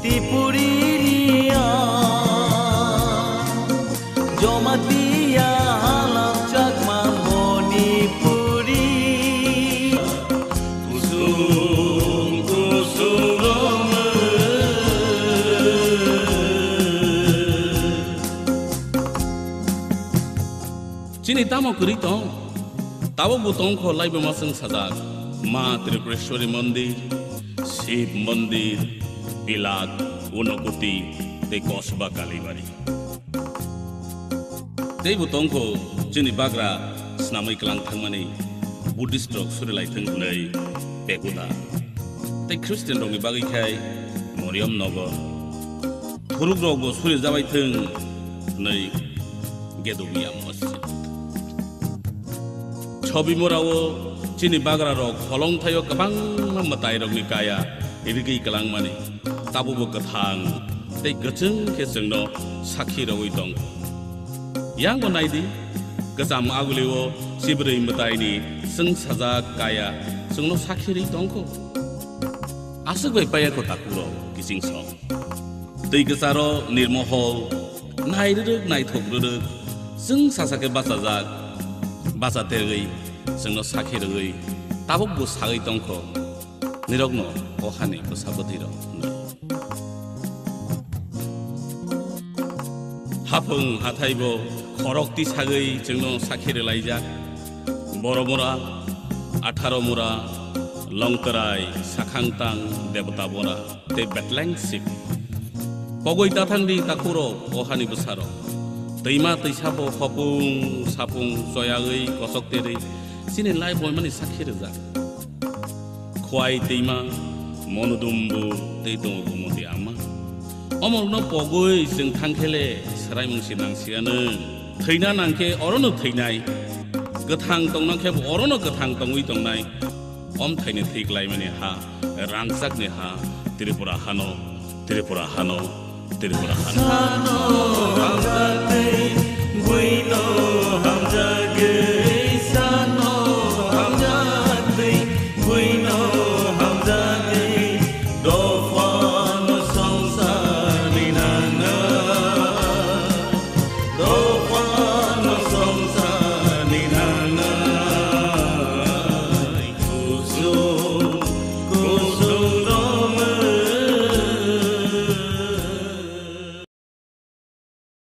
Tipuriria Jomatia Halam Chakma Monipuri Kusum Kusum Chini tamo kuritong Tabo butong ko lai bemasang sajak Ma Tripureshwari Mandir Shiv Mandir Bilag Unokuti Te Kosba Kalibari Te butong ko Chini bagra Snamai Kelang Thangmani Buddhist Rock Surilai Thangnai Pekuda Te Christian Rongi Bagi Khai Moriam Nogo Thuruk Rogo Suri Zabai Thang Nai Gedubiya Masjid Chobi Murawo Chini bagra rok Holong Thayo Kabang Matai Rogni Kaya Irigi Kelang Mani Tabu Bukatang Te Gacheng Kesengno Sakhi Rogui Tong Yang Monaidi Gazam Aguliwo Sibri Mataini Seng Saza Kaya Sengno Sakhi Ri Tongko Asuk Bai Paya Ko Takuro Kising Song Te Gasaro Nirmohol Nairuk Naithogruk Seng Sasake Basazak Basa Tergei Sengno Sakhi Rogui Tabu Bu Sagai Tongko Nirogno Ohani Busabotiro Hapung Hataibo Korokti Sagai Jengno Sakhi Laija Boromora Atharo Mura Longtarai Sakhangtang Devata Bora Te Betlang Sip Pogoi Tatangdi Takuro Ohani Busaro Teima Teisabo Hopung Sapung Soyagai Kosok Teri Sinin Lai Boymani Sakhi Raja Kwai Teima Monodumbu Teitung Gumodi Amma Omor no Pogoi Sing Tangkele Sarai Mungsi Nangsiana Teina Nangke Orono Teinai Gatang Tongnangke Orono Gatang Tongui Tongnai Om Taini Tik Laimani Ha Rangsak Ne Ha Tripura Hano Tripura Hano Tripura Hano Hamzate Guino Hamzage